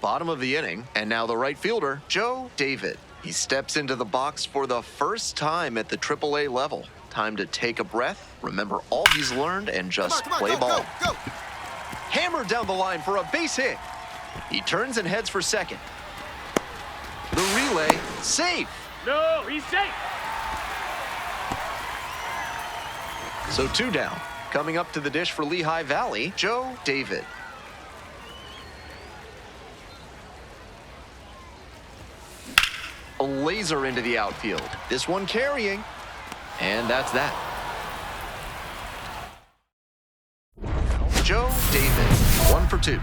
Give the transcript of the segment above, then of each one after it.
Bottom of the inning, and now the right fielder, Joe David. He steps into the box for the first time at the AAA level. Time to take a breath, remember all he's learned, and just play ball. Go. Hammered down the line for a base hit. He turns and heads for second. The relay, safe. No, he's safe. So 2 down. Coming up to the dish for Lehigh Valley, Joe David. A laser into the outfield. This one carrying. And that's that. Joe David, 1 for 2.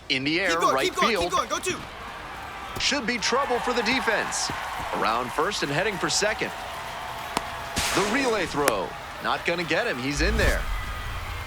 In the air, right field. Keep going, go 2. Should be trouble for the defense. Around first and heading for second. The relay throw. Not going to get him. He's in there.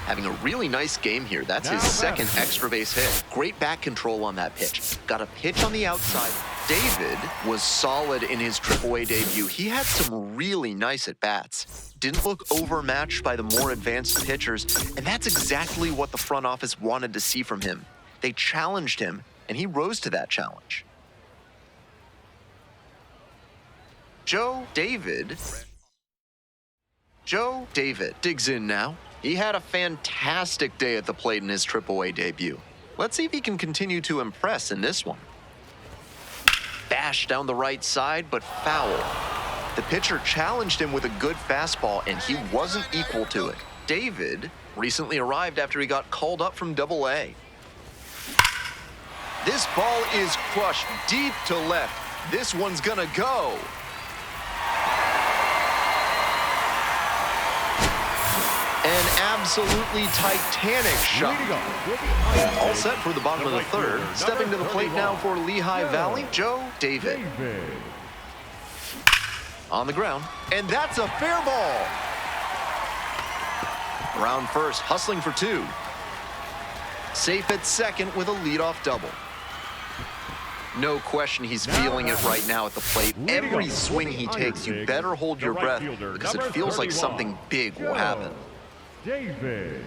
Having a really nice game here. That's his second extra base hit. Great back control on that pitch. Got a pitch on the outside. David was solid in his AAA debut. He had some really nice at-bats. Didn't look overmatched by the more advanced pitchers, and that's exactly what the front office wanted to see from him. They challenged him, and he rose to that challenge. Joe David digs in now. He had a fantastic day at the plate in his AAA debut. Let's see if he can continue to impress in this one. Bash down the right side, but foul. The pitcher challenged him with a good fastball, and he wasn't equal to it. David recently arrived after he got called up from AA. This ball is crushed deep to left. This one's gonna go. An absolutely titanic shot. All set for the bottom of the third. Stepping to the plate now for Lehigh Valley, Joe David. On the ground, and that's a fair ball. Around first, hustling for 2. Safe at second with a leadoff double. No question he's feeling it right now at the plate. Every swing he takes, you better hold your breath because it feels like something big will happen. David.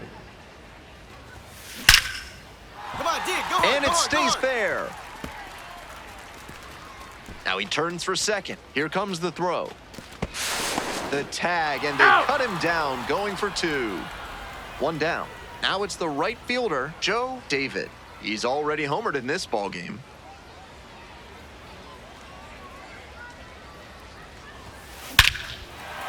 Come on, dig, go on, And it go on, stays go on. fair. Now he turns for second. Here comes the throw. The tag, and they cut him down, going for 2. 1 down. Now it's the right fielder, Joe David. He's already homered in this ballgame.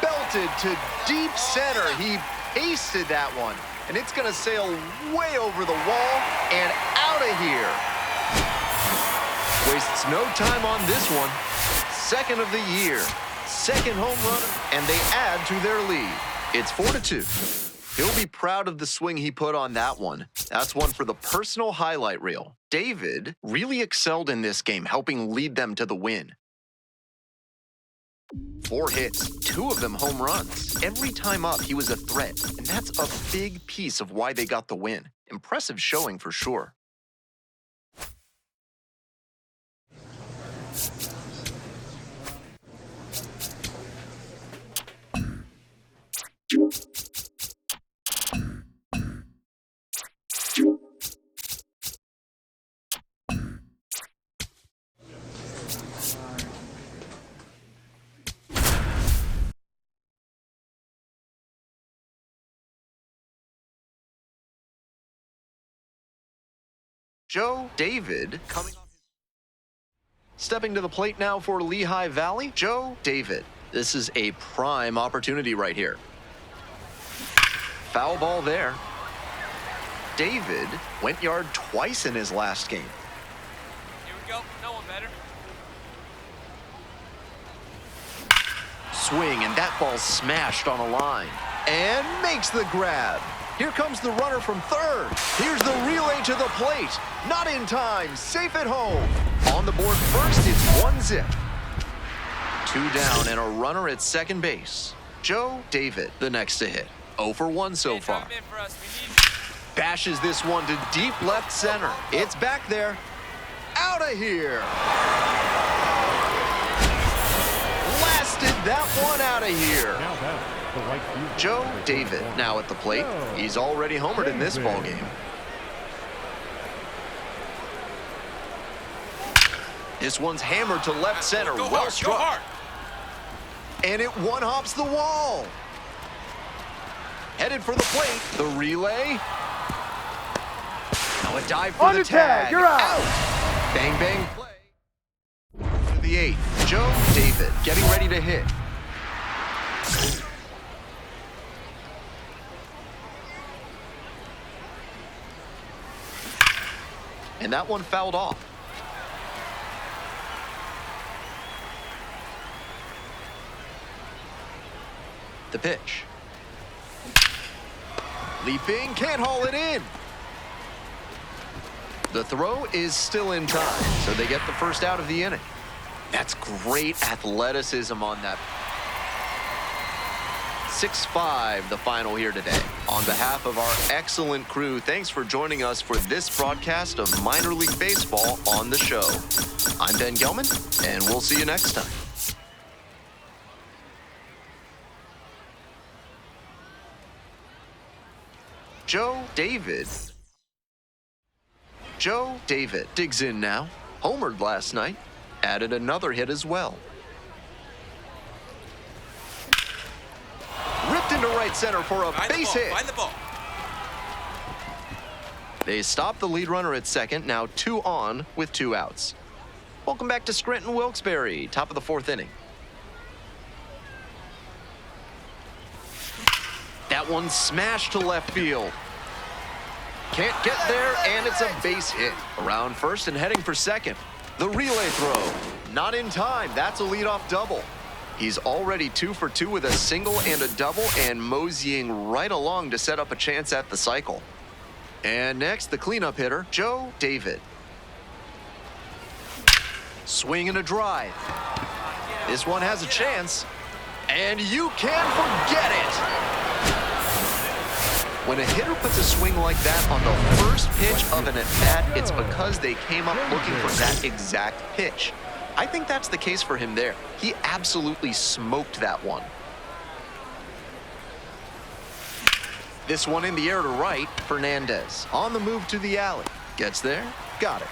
Belted to deep center. He pasted that one, and it's going to sail way over the wall and out of here. Wastes no time on this one. Second of the year. Second home run, and they add to their lead. It's 4-2. He'll be proud of the swing he put on that one. That's one for the personal highlight reel. David really excelled in this game, helping lead them to the win. 4 hits, 2 of them home runs. Every time up, he was a threat, and that's a big piece of why they got the win. Impressive showing for sure. Joe David coming off. Stepping to the plate now for Lehigh Valley, Joe David. This is a prime opportunity right here. Foul ball there. David went yard twice in his last game. Here we go. No one better. Swing, and that ball smashed on a line. And makes the grab. Here comes the runner from third. Here's the relay to the plate. Not in time. Safe at home. On the board first, it's 1-0. 2 down and a runner at second base. Joe David, the next to hit. 0 for 1 so far. Bashes this one to deep left center. It's back there. Out of here. that one out of here. Now that's the right field. Joe David now at the plate. He's already homered in this ballgame. This one's hammered to left center. Well struck. Go hard. And it one-hops the wall. Headed for the plate. The relay. Now a dive for the tag. You're out. Bang, bang, play. To the 8th. Joe David getting ready to hit. And that one fouled off. The pitch. Leaping, can't haul it in. The throw is still in time, so they get the first out of the inning. That's great athleticism on that. 6-5 the final here today. On behalf of our excellent crew, thanks for joining us for this broadcast of Minor League Baseball on the show. I'm Ben Gelman, and we'll see you next time. Joe David digs in now. Homered last night. Added another hit as well. Ripped into right center for a base hit. Find the ball. They stop the lead runner at second. Now 2 on with 2 outs. Welcome back to Scranton Wilkes-Barre. Top of the 4th inning. That one smashed to left field. Can't get there, and it's a base hit. Around first and heading for second. The relay throw. Not in time. That's a leadoff double. He's already 2 for 2 with a single and a double, and moseying right along to set up a chance at the cycle. And next, the cleanup hitter, Joe David. Swing and a drive. This one has a chance, and you can't forget it. When a hitter puts a swing like that on the first pitch of an at-bat, it's because they came up looking for that exact pitch. I think that's the case for him there. He absolutely smoked that one. This one in the air to right, Fernandez. On the move to the alley. Gets there, got it.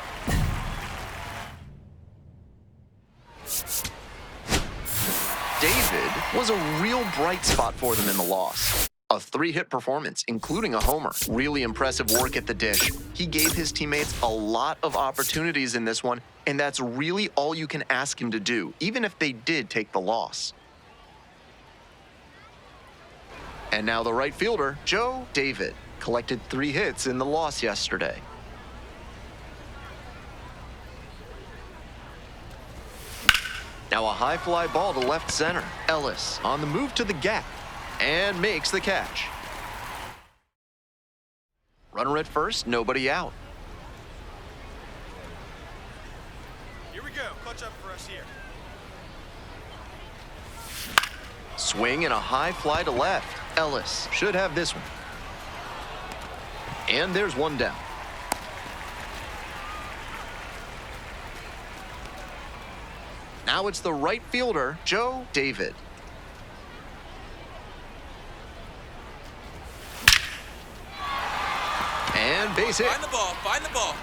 David was a real bright spot for them in the loss. A 3-hit performance, including a homer. Really impressive work at the dish. He gave his teammates a lot of opportunities in this one, and that's really all you can ask him to do, even if they did take the loss. And now the right fielder, Joe David, collected 3 hits in the loss yesterday. Now a high fly ball to left center. Ellis on the move to the gap. And makes the catch. Runner at first, nobody out. Here we go. Clutch up for us here. Swing and a high fly to left. Ellis should have this one. And there's one down. Now it's the right fielder, Joe David. And base hit. Find the ball. Find the ball.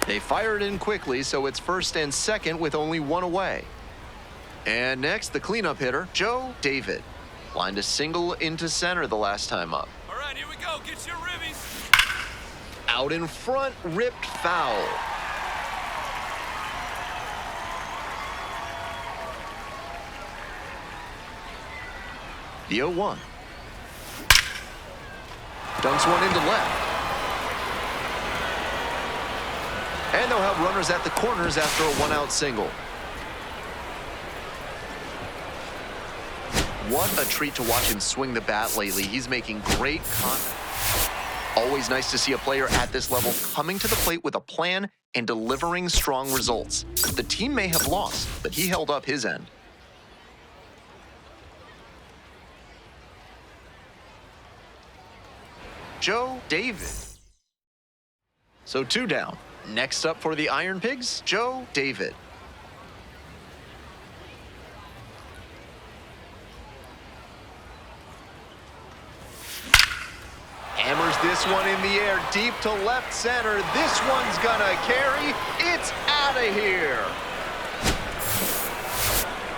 They fired in quickly, so it's first and second with only 1 away. And next, the cleanup hitter, Joe David. Lined a single into center the last time up. All right, here we go. Get your ribbies. Out in front, ripped foul. The 0-1. Dunks one into left. And they'll have runners at the corners after a 1-out single. What a treat to watch him swing the bat lately. He's making great contact. Always nice to see a player at this level coming to the plate with a plan and delivering strong results. The team may have lost, but he held up his end. Joe David. So 2 down. Next up for the Iron Pigs, Joe David. this one in the air, deep to left center. This one's gonna carry. It's out of here.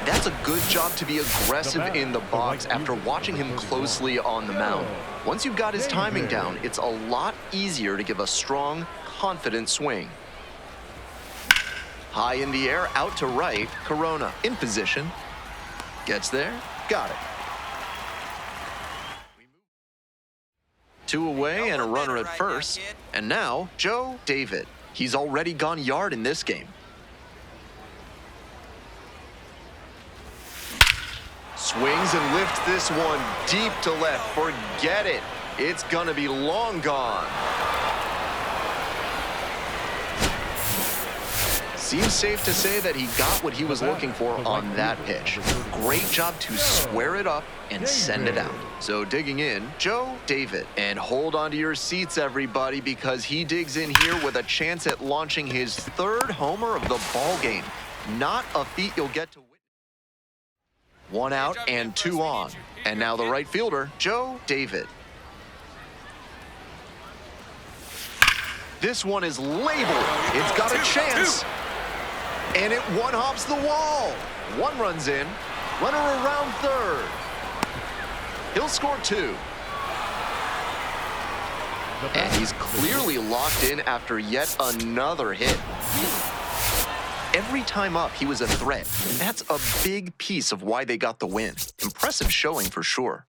That's a good job to be aggressive in the box after watching him closely on the mound. Once you've got his timing down, it's a lot easier to give a strong, confident swing. High in the air, out to right. Corona in position. Gets there. Got it. 2 away and a runner at first. And now, Joe David. He's already gone yard in this game. Swings and lifts this one deep to left. Forget it. It's gonna be long gone. Seems safe to say that he got what he was looking for on that pitch. Great job to square it up and send it out. So digging in, Joe David. And hold on to your seats, everybody, because he digs in here with a chance at launching his 3rd homer of the ball game. Not a feat you'll get to witness. 1 out and 2 on. And now the right fielder, Joe David. This one is labeled. It's got a chance. And it one-hops the wall. 1 runs in. Runner around 3rd. He'll score 2. And he's clearly locked in after yet another hit. Every time up, he was a threat. And that's a big piece of why they got the win. Impressive showing for sure.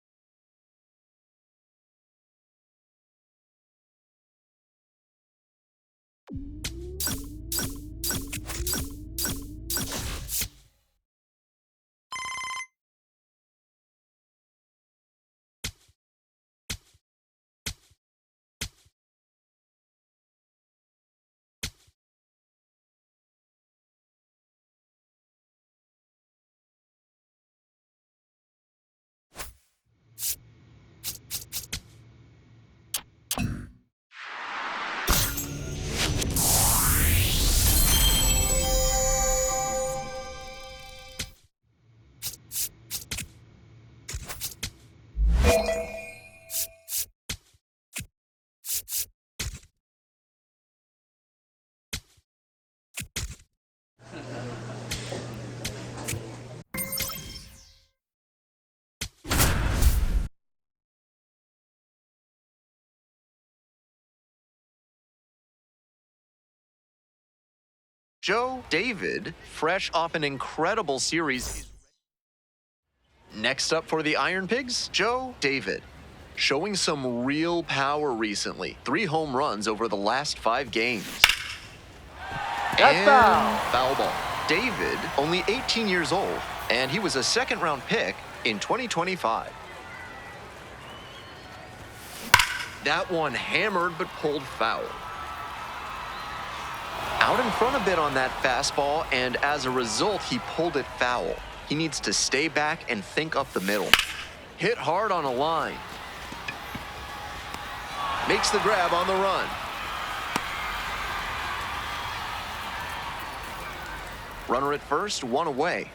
Joe David, fresh off an incredible series. Next up for the Iron Pigs, Joe David. Showing some real power recently. 3 home runs over the last 5 games. And foul ball. David, only 18 years old, and he was a 2nd-round pick in 2025. That one hammered but pulled foul. Out in front a bit on that fastball, and as a result, he pulled it foul. He needs to stay back and think up the middle. Hit hard on a line. Makes the grab on the run. Runner at first, 1 away.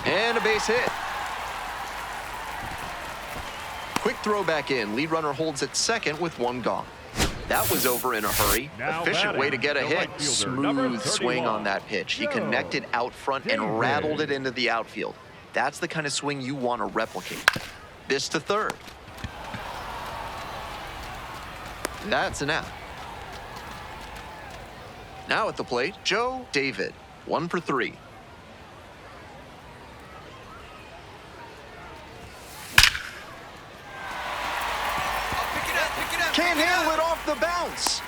And a base hit. Quick throw back in. Lead runner holds at 2nd with 1 gone. That was over in a hurry. Efficient way to get a hit. Smooth swing on that pitch. He connected out front and rattled it into the outfield. That's the kind of swing you want to replicate. This to 3rd. That's an out. Now at the plate, Joe David. 1 for 3. Can't handle it off the bounce.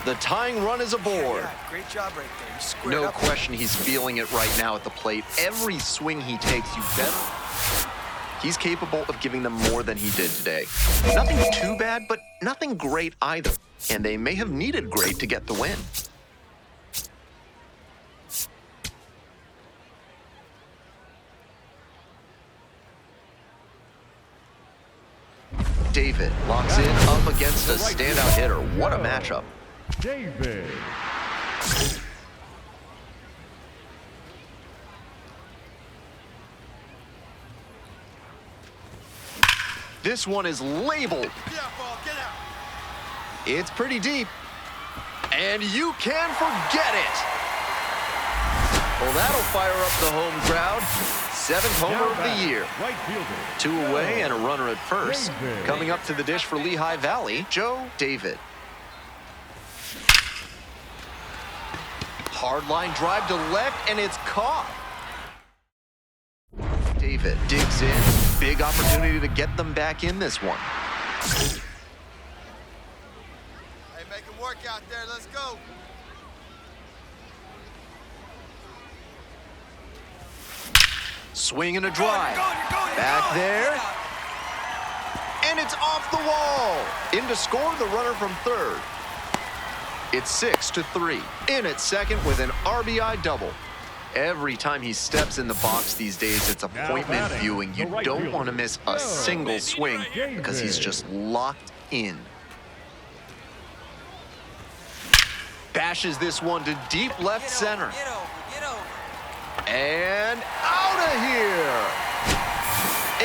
The tying run is aboard. Yeah, great job right there. You squared No up. question he's feeling it right now at the plate. Every swing he takes, you better. He's capable of giving them more than he did today. Nothing too bad, but nothing great either. And they may have needed great to get the win. David locks in up against a standout hitter. What a matchup. David. This one is labeled. Get out, ball, get out. It's pretty deep. And you can forget it. Well, that'll fire up the home crowd. 7th homer of the year. Right fielder. 2 away and a runner at first. David. Coming up to the dish for Lehigh Valley, Joe David. Hard line drive to left, and it's caught. David digs in. Big opportunity to get them back in this one. Hey, make him work out there. Let's go. Swing and a drive. You're Back going. there. And it's off the wall. In to score the runner from third. It's 6-3. In at second with an RBI double. Every time he steps in the box these days, it's appointment batting, viewing. You the right don't fielder. want to miss a single swing because he's just locked in. Bashes this one to deep left center. Get over. And out of here!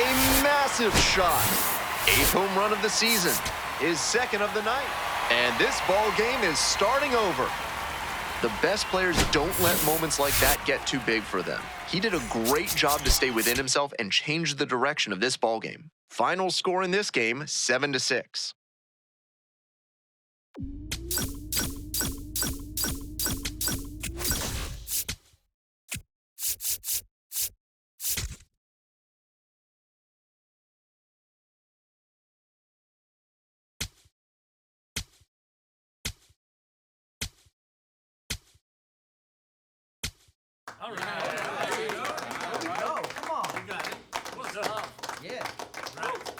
A massive shot. 8th home run of the season. His 2nd of the night. And this ball game is starting over. The best players don't let moments like that get too big for them. He did a great job to stay within himself and change the direction of this ball game. Final score in this game, 7-6. All right. There you go. Come on. You got it. What's up? Yeah. Right.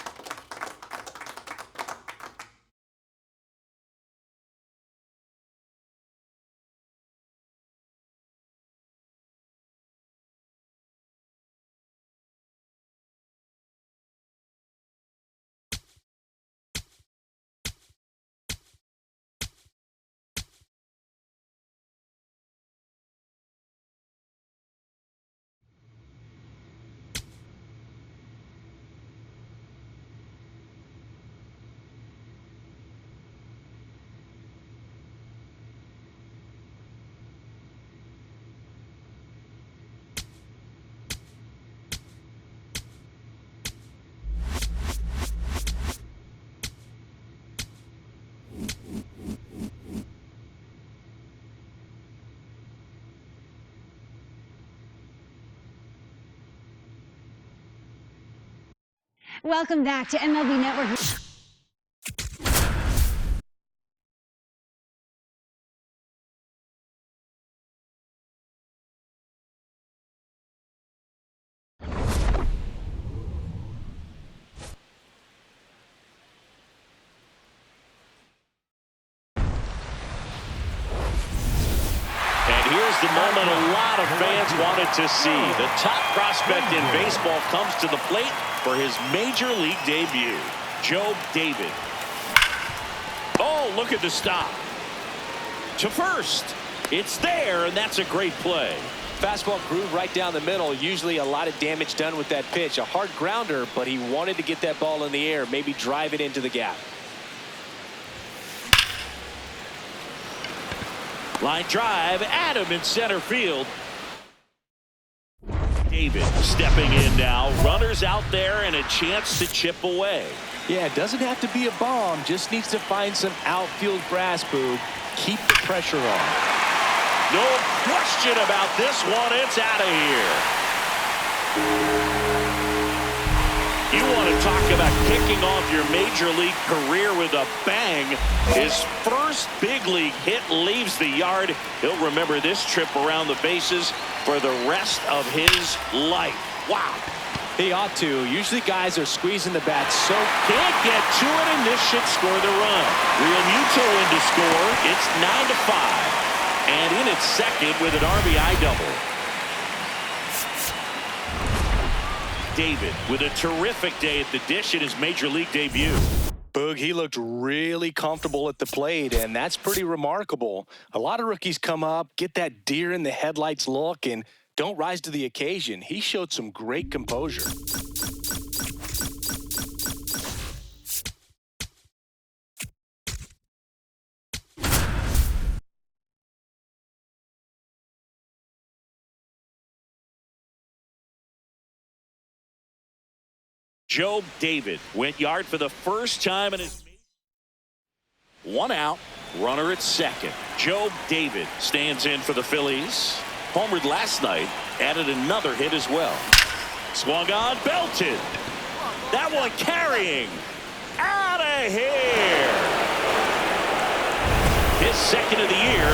Welcome back to MLB Network. Here's the moment a lot of fans wanted to see. The top prospect in baseball comes to the plate for his major league debut. Joe David. Oh, look at the stop. To first. It's there, and that's a great play. Fastball groove right down the middle. Usually a lot of damage done with that pitch. A hard grounder, but he wanted to get that ball in the air, maybe drive it into the gap. Line drive, Adam in center field. David stepping in now. Runners out there and a chance to chip away. Yeah, it doesn't have to be a bomb. Just needs to find some outfield grass, Boog. Keep the pressure on. No question about this one. It's out of here. You want to talk about kicking off your major league career with a bang. His first big league hit leaves the yard. He'll remember this trip around the bases for the rest of his life. Wow. He ought to. Usually guys are squeezing the bat so Can't get to it, and this should score the run. Real Muto in to score. It's 9-5. And in its second with an RBI double. David with a terrific day at the dish in his major league debut. Boog, he looked really comfortable at the plate, and that's pretty remarkable. A lot of rookies come up, get that deer in the headlights look, and don't rise to the occasion. He showed some great composure. Joe David went yard for the first time in his 1 out, runner at second. Joe David stands in for the Phillies. Homered last night, added another hit as well. Swung on, belted. That one carrying. Out of here. His second of the year.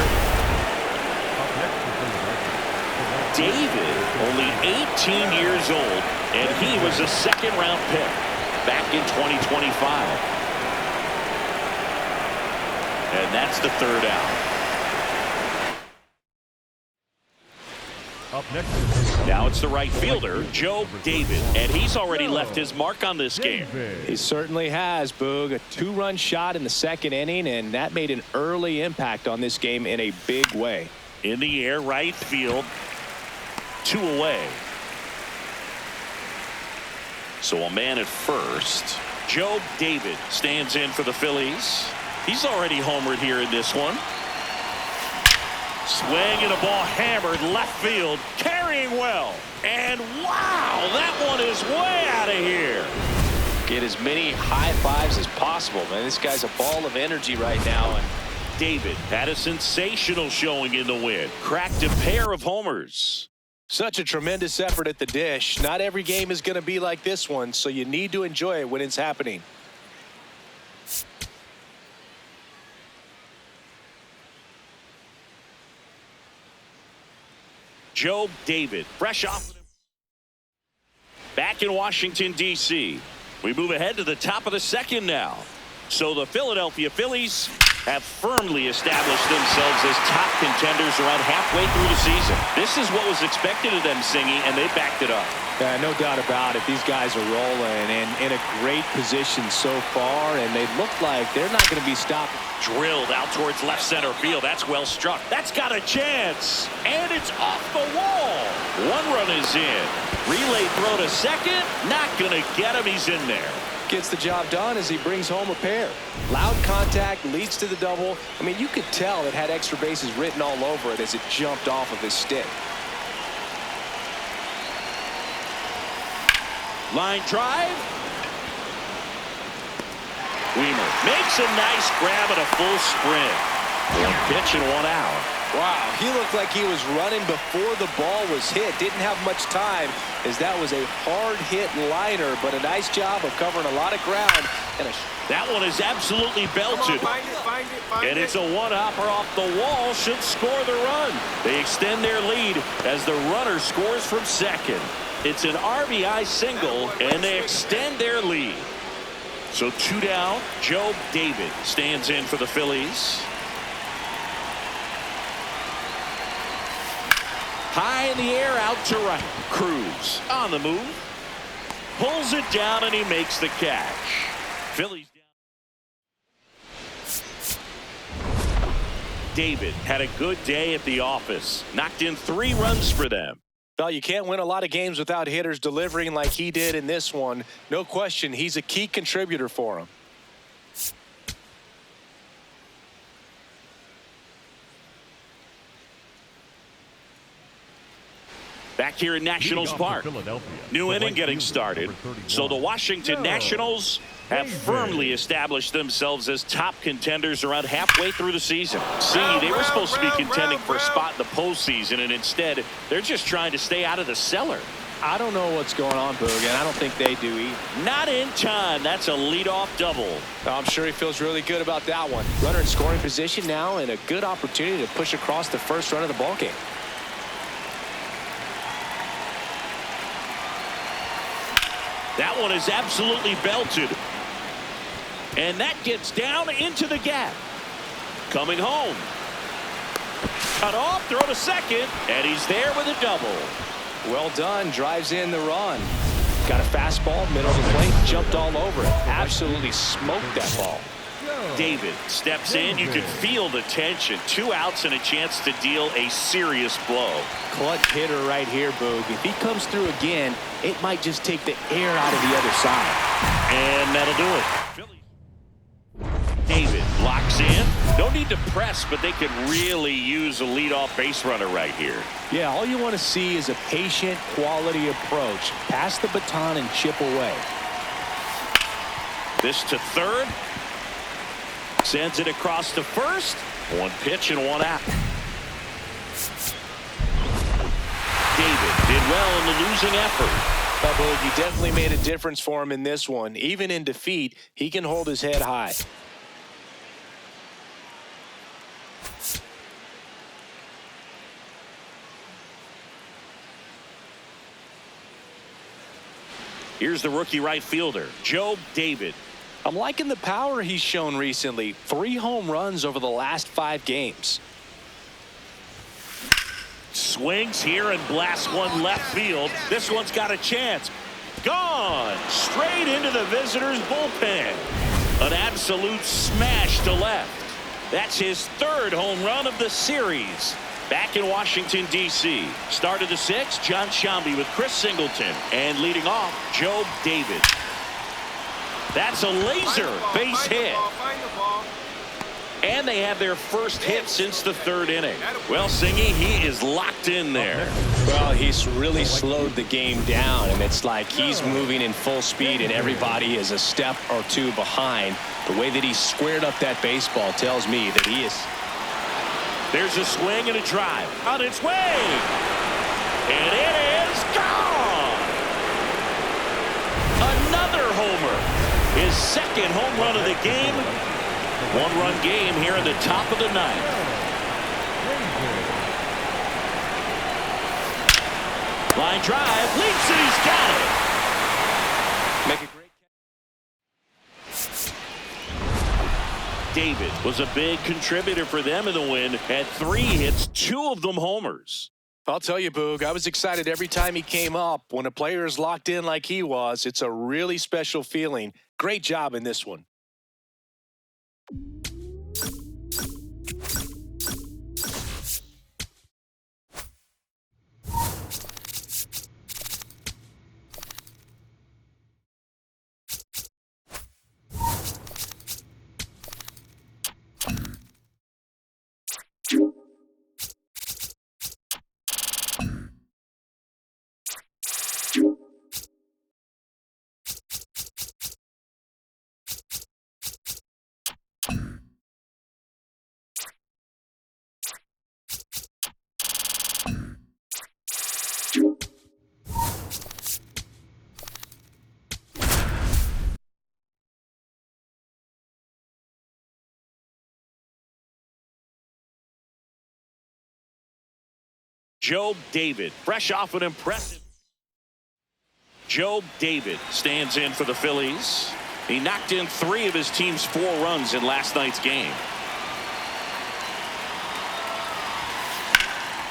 David, only 18 years old, and he was a second-round pick back in 2025. And that's the 3rd out. Up next. Now it's the right fielder, Joe David, and he's already left his mark on this game. He certainly has, Boog. A 2-run shot in the 2nd inning, and that made an early impact on this game in a big way. In the air, right field, 2 away. So a man at first. Joe David stands in for the Phillies. He's already homered here in this one. Swing and a ball hammered left field, carrying well. And wow, that one is way out of here. Get as many high fives as possible, man. This guy's a ball of energy right now. And David had a sensational showing in the win. Cracked a pair of homers. such a tremendous effort at the dish. Not every game is going to be like this one, so you need to enjoy it when it's happening. Joe David, fresh off. Back in Washington, D.C. We move ahead to the top of the 2nd now. So the Philadelphia Phillies have firmly established themselves as top contenders around halfway through the season. This is what was expected of them, Singy, and they backed it up. Yeah, no doubt about it. These guys are rolling and in a great position so far, and they look like they're not going to be stopped. Drilled out towards left center field. That's well struck. That's got a chance. And it's off the wall. 1 run is in. Relay throw to second. Not going to get him. He's in there. Gets the job done as he brings home a pair. Loud contact leads to the double. I mean, you could tell it had extra bases written all over it as it jumped off of his stick. Line drive. Weimer makes a nice grab at a full sprint. 1 pitch and 1 out. Wow, he looked like he was running before the ball was hit. Didn't have much time as that was a hard hit liner, but a nice job of covering a lot of ground. And that one is absolutely belted. And it's a 1-hopper off the wall. Should score the run. They extend their lead as the runner scores from second. It's an RBI single, and they extend their lead. So 2 down. Joe David stands in for the Phillies. High in the air, out to right. Cruz on the move. Pulls it down, and he makes the catch. Phillies down. David had a good day at the office. Knocked in 3 runs for them. well, you can't win a lot of games without hitters delivering like he did in this one. No question, he's a key contributor for him. Back here in Nationals Park. New inning getting started. So the Washington Nationals have firmly established themselves as top contenders around halfway through the season. See, they were supposed to be contending for a spot in the postseason, and instead, they're just trying to stay out of the cellar. I don't know what's going on, Boog, and I don't think they do either. Not in time. That's a leadoff double. I'm sure he feels really good about that one. Runner in scoring position now, and a good opportunity to push across the first run of the ballgame. That one is absolutely belted. And that gets down into the gap. Coming home. Cut off, throw to second, and he's there with a double. Well done, drives in the run. Got a fastball, middle of the plate, jumped all over it. Absolutely smoked that ball. David steps in. You can feel the tension. 2 outs and a chance to deal a serious blow. Clutch hitter right here, Boog. If he comes through again, it might just take the air out of the other side. And that'll do it. David locks in. No need to press, but they could really use a leadoff base runner right here. Yeah, all you want to see is a patient, quality approach. Pass the baton and chip away. This to third. Sends it across to first. One pitch and one out. David did well in the losing effort. But he definitely made a difference for him in this one. Even in defeat, he can hold his head high. Here's the rookie right fielder, Joe David. I'm liking the power he's shown recently. 3 home runs over the last 5 games. Swings here and blasts one left field. This one's got a chance. Gone. Straight into the visitors' bullpen. An absolute smash to left. That's his 3rd home run of the series. Back in Washington, D.C. Start of the 6th, John Shambi with Chris Singleton. And leading off, Joe David. That's a laser base hit. And they have their first hit since the 3rd inning. Well, Singy, he is locked in there. Well, he's really slowed the game down, and it's like he's moving in full speed, and everybody is a step or 2 behind. The way that he squared up that baseball tells me that he is. There's a swing and a drive on its way. And it is gone. Another homer. His 2nd home run of the game. 1-run game here in the top of the 9th. Line drive, leaps and he's got it. Make a great catch. David was a big contributor for them in the win. Had 3 hits, 2 of them homers. I'll tell you, Boog, I was excited every time he came up. When a player is locked in like he was, it's a really special feeling. Great job in this one. Joe David, fresh off an impressive. Joe David stands in for the Phillies. He knocked in 3 of his team's 4 runs in last night's game.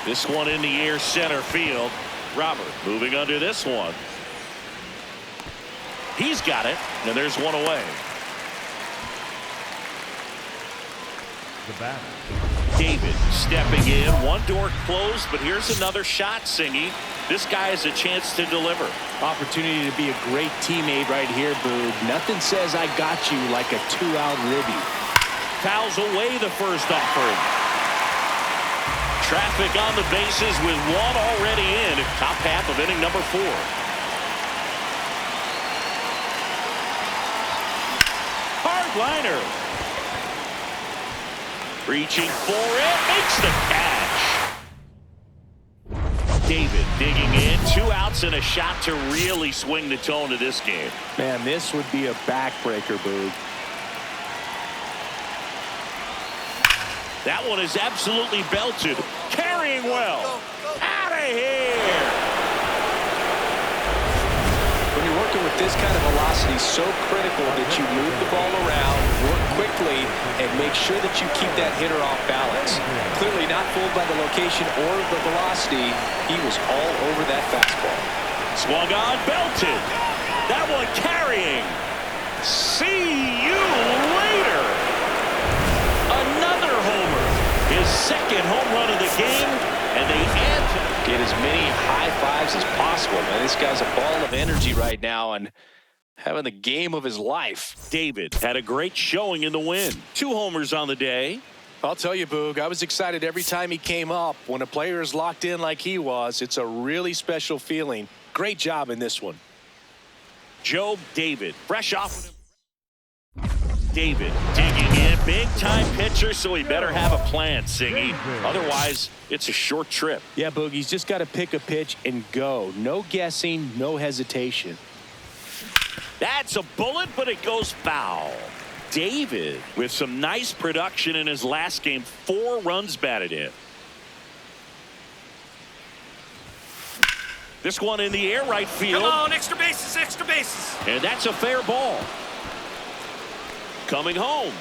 This one in the air, center field. Robert moving under this one. He's got it, and there's one away. The batter. David stepping in. One door closed, but here's another shot, Singy. This guy has a chance to deliver. Opportunity to be a great teammate right here, Boog. Nothing says I got you like a 2-out ribby. Fouls away the first offering. Traffic on the bases with one already in. Top half of inning number 4. Hard liner. Reaching for it, makes the catch. David digging in, 2 outs and a shot to really swing the tone of this game. Man, this would be a backbreaker, Boog. That one is absolutely belted. Carrying well. Out of here. When you're working with this kind of velocity, so critical that you move the ball around, work quickly, and make sure that you keep that hitter off balance. Clearly not fooled by the location or the velocity. He was all over that fastball. Swung on, belted. That one carrying. See you later. Another homer. His 2nd home run of the game, and they add to get as many high fives as possible. Man, this guy's a ball of energy right now and having the game of his life. David had a great showing in the win. 2 homers on the day. I'll tell you, Boog, I was excited every time he came up. When a player is locked in like he was, it's a really special feeling. Great job in this one. Joe David, fresh off David digging in. Big-time pitcher, so he better have a plan, Singy. Otherwise, it's a short trip. Yeah, Boogie's just got to pick a pitch and go. No guessing, no hesitation. That's a bullet, but it goes foul. David with some nice production in his last game. 4 runs batted in. This one in the air right field. Come on, extra bases, extra bases. And that's a fair ball. Coming home.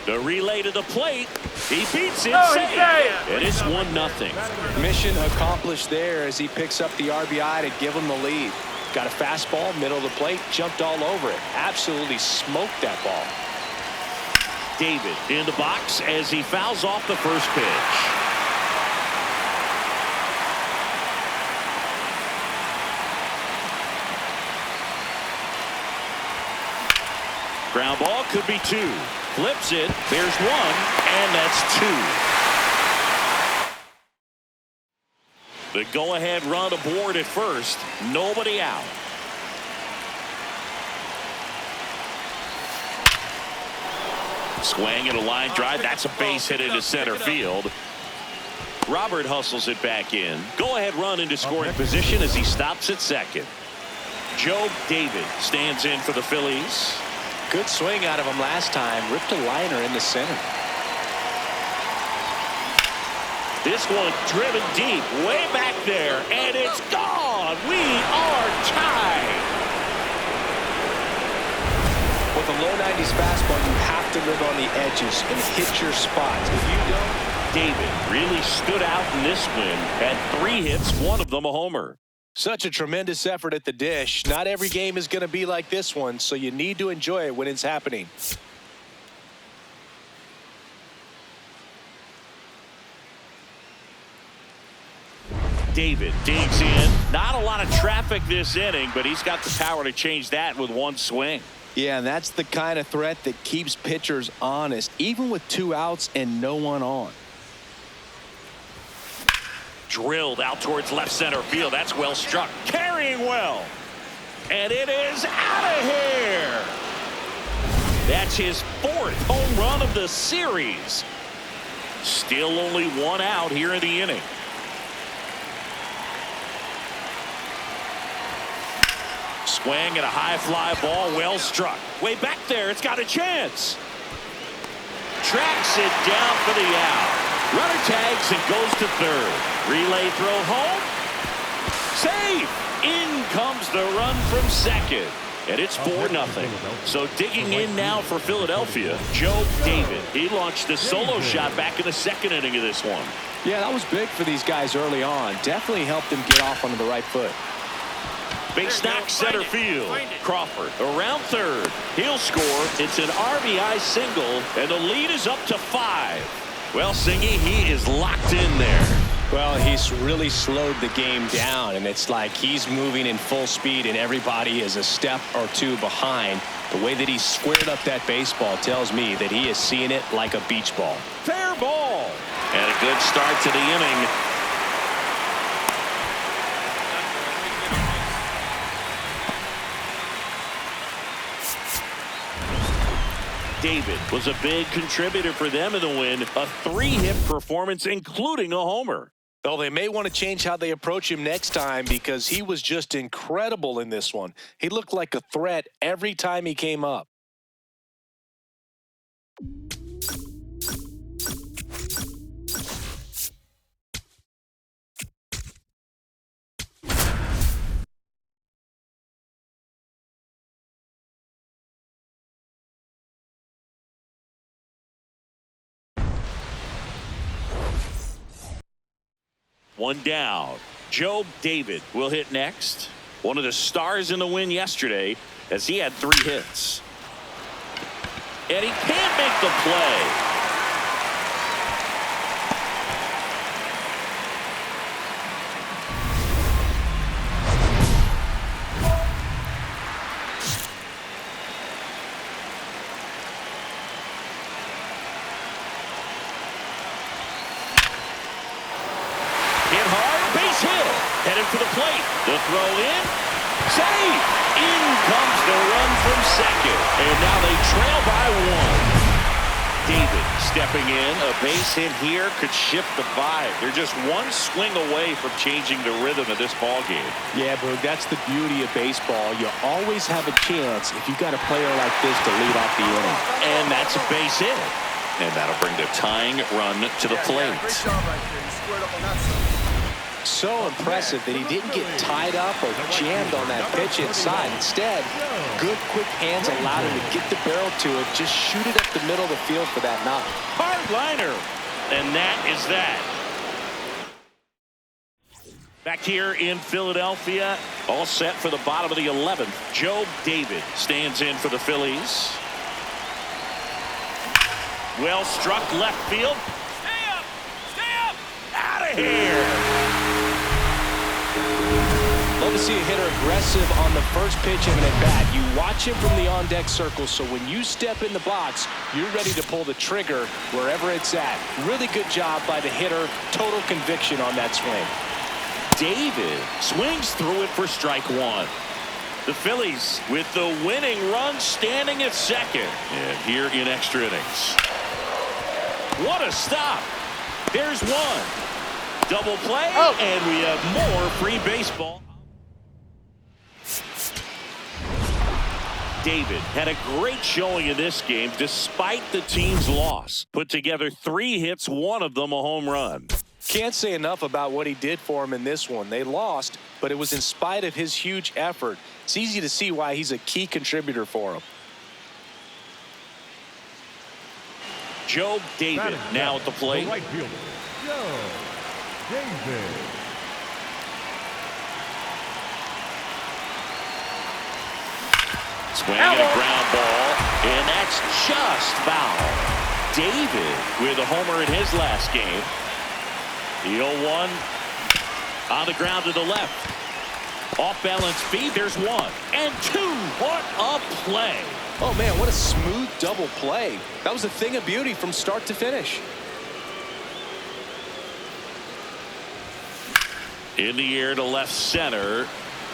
The relay to the plate. He beats it. And it's 1-0. Mission accomplished there as he picks up the RBI to give him the lead. Got a fastball, middle of the plate, jumped all over it. Absolutely smoked that ball. David in the box as he fouls off the first pitch. Ground ball could be 2. Flips it. There's 1, and that's 2. The go-ahead run aboard at first. Nobody out. Swing and a line drive. That's a base hit into center field. Robert hustles it back in. Go-ahead run into scoring position as he stops at second. Joe David stands in for the Phillies. Good swing out of him last time. Ripped a liner in the center. This one driven deep, way back there, and it's gone. We are tied. With a low 90s fastball, you have to live on the edges and hit your spots. If you don't. David really stood out in this win. Had 3 hits, 1 of them a homer. Such a tremendous effort at the dish. Not every game is going to be like this one, so you need to enjoy it when it's happening. David digs in. Not a lot of traffic this inning, but he's got the power to change that with 1 swing. Yeah, and that's the kind of threat that keeps pitchers honest, even with 2 outs and no one on. Drilled out towards left center field. That's well struck. Carrying well. And it is out of here. That's his 4th home run of the series. Still only 1 out here in the inning. Swing and a high fly ball, well struck. Way back there, it's got a chance. Tracks it down for the out. Runner tags and goes to third. Relay throw home. Save. In comes the run from second. And it's 4-0. So digging in now for Philadelphia, Joe David. He launched a solo shot back in the 2nd inning of this one. Yeah, that was big for these guys early on. Definitely helped them get off onto the right foot. Base knock center field. Crawford around third. He'll score. It's an RBI single, and the lead is up to 5. Well, Singy, he is locked in there. Well, he's really slowed the game down, and it's like he's moving in full speed, and everybody is a step or 2 behind. The way that he squared up that baseball tells me that he is seeing it like a beach ball. Fair ball. And a good start to the inning. David was a big contributor for them in the win. A 3-hit performance, including a homer. Well, they may want to change how they approach him next time because he was just incredible in this one. He looked like a threat every time he came up. One down. Joe David will hit next. One of the stars in the win yesterday as he had 3 hits. And he can't make the play. Headed for the plate. The throw in. Save. In comes the run from second. And now they trail by 1. David stepping in. A base hit here could shift the vibe. They're just one swing away from changing the rhythm of this ball game. Yeah, Boog, that's the beauty of baseball. You always have a chance if you've got a player like this to lead off the inning. And that's a base hit. And that'll bring the tying run to the plate. Great job right there. You squared up on that side. So impressive that he didn't get tied up or jammed on that pitch inside. Instead, good quick hands allowed him to get the barrel to it, just shoot it up the middle of the field for that knock. Hard liner. And that is that. Back here in Philadelphia, all set for the bottom of the 11th. Joe David stands in for the Phillies. Well struck left field. Stay up! Stay up! Out of here! Love to see a hitter aggressive on the first pitch of an at-bat. You watch him from the on-deck circle, so when you step in the box, you're ready to pull the trigger wherever it's at. Really good job by the hitter. Total conviction on that swing. David swings through it for strike 1. The Phillies with the winning run standing at second. And here in extra innings. What a stop. There's one. Double play, and we have more free baseball. David had a great showing in this game despite the team's loss. Put together 3 hits, one of them a home run. Can't say enough about what he did for him in this one. They lost, but it was in spite of his huge effort. It's easy to see why he's a key contributor for him. Joe David now at the plate. The right fielder, Joe David. Swinging a ground ball, and that's just foul. David with a homer in his last game. The 0-1 on the ground to the left. Off balance feed, there's 1 and 2. What a play. Oh, man, what a smooth double play. That was a thing of beauty from start to finish. In the air to left center.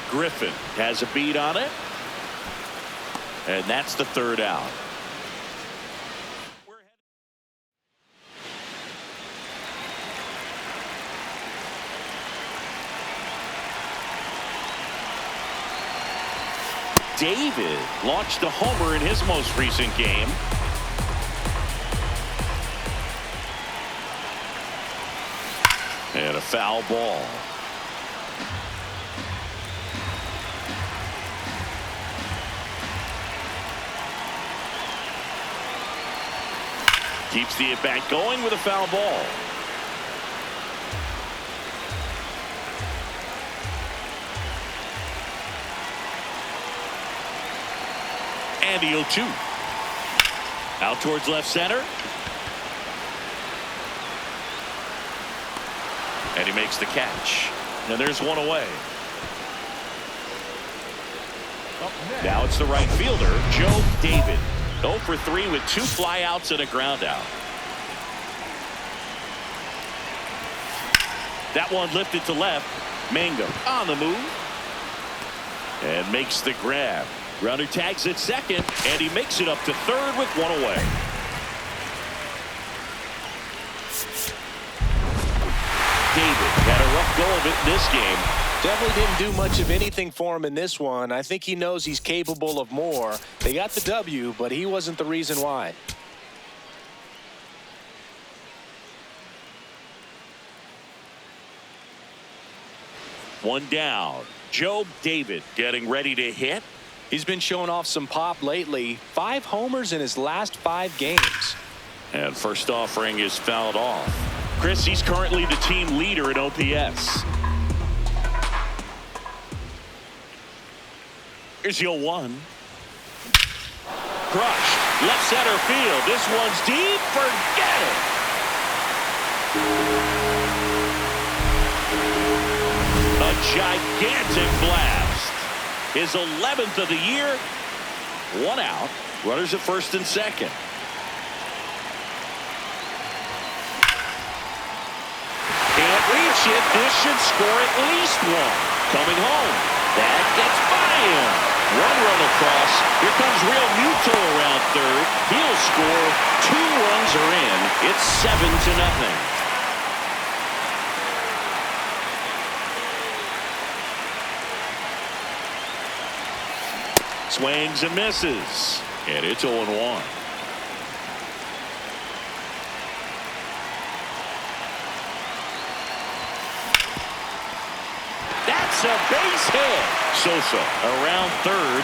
Griffin has a beat on it. And that's the 3rd out. David launched a homer in his most recent game. And a foul ball. Keeps the at-bat going with a foul ball. And the 0-2. Out towards left center. And he makes the catch. And there's one away. Now it's the right fielder, Joe David. 0 for 3 with 2 flyouts and a ground out. That one lifted to left. Mangum on the move. And makes the grab. Runner tags at second, and he makes it up to 3rd with 1 away. David had a rough go of it in this game. Definitely didn't do much of anything for him in this one. I think he knows he's capable of more. They got the W, but he wasn't the reason why. One down. Joe David getting ready to hit. He's been showing off some pop lately. 5 homers in his last 5 games. And first offering is fouled off. Chris, he's currently the team leader in OPS. Here's the 0-1. Crushed. Left center field. This one's deep. Forget it. A gigantic blast. His 11th of the year. 1 out. Runners at first and second. Can't reach it. This should score at least 1. Coming home. That gets by him. One run across. Here comes Real Muto around third. He'll score. 2 runs are in. It's 7-0. Swings and misses. And it's 0-1. That's a base hit. Sosa around third.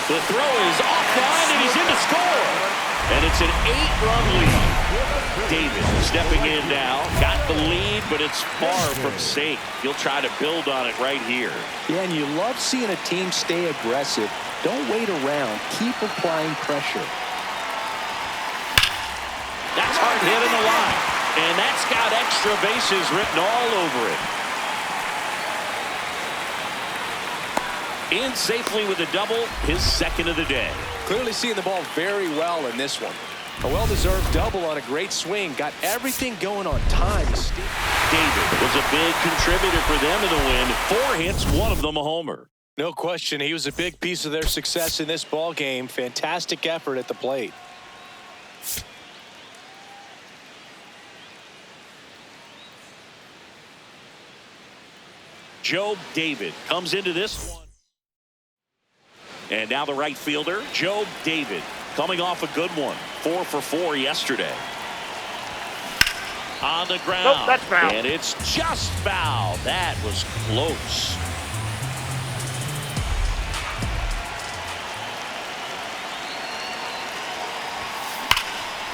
The throw is offline and he's in to score. And it's an 8-run lead. David stepping in now. Got the lead, but it's far from safe. He'll try to build on it right here. Yeah, and you love seeing a team stay aggressive. Don't wait around. Keep applying pressure. That's hard hit in the line. And that's got extra bases written all over it. In safely with a double, his second of the day. Clearly seeing the ball very well in this one. A well-deserved double on a great swing. Got everything going on time. David was a big contributor for them in the win. 4 hits, one of them a homer. No question, he was a big piece of their success in this ball game. Fantastic effort at the plate. Joe David comes into this one. And now the right fielder, Joe David, coming off a good one. 4 for 4 yesterday. On the ground. Nope, that's foul. And it's just foul. That was close.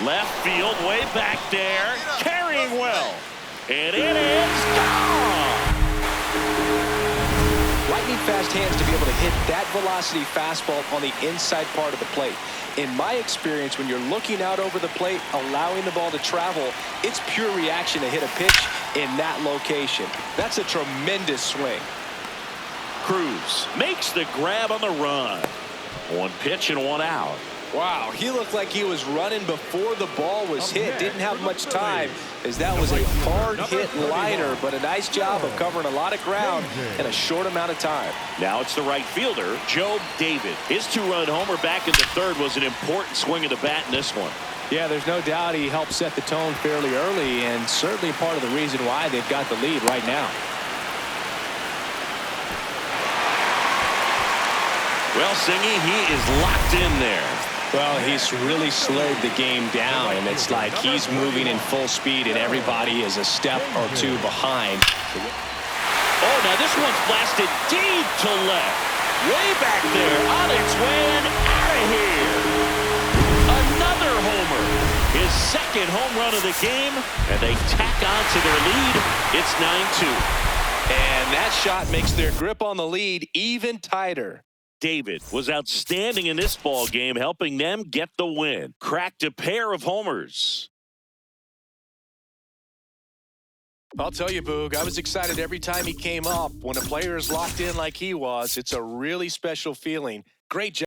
Left field, way back there. Carrying well. And it is gone. Lightning fast hands to be able to hit that velocity fastball on the inside part of the plate. In my experience, when you're looking out over the plate, allowing the ball to travel, it's pure reaction to hit a pitch in that location. That's a tremendous swing. Cruz makes the grab on the run. 1 pitch and 1 out. Wow, he looked like he was running before the ball was hit. Didn't have much time, as that was a hard-hit liner, but a nice job of covering a lot of ground in a short amount of time. Now it's the right fielder, Joe David. His 2-run homer back in the third was an important swing of the bat in this one. Yeah, there's no doubt he helped set the tone fairly early, and certainly part of the reason why they've got the lead right now. Well, Singy, he is locked in there. Well, he's really slowed the game down, and it's like he's moving in full speed, and everybody is a step or 2 behind. Oh, now this one's blasted deep to left. Way back there, on its way and out of here. Another homer. His second home run of the game, and they tack on to their lead. It's 9-2. And that shot makes their grip on the lead even tighter. David was outstanding in this ball game, helping them get the win. Cracked a pair of homers. I'll tell you, Boog, I was excited every time he came up. When a player is locked in like he was, it's a really special feeling. Great job.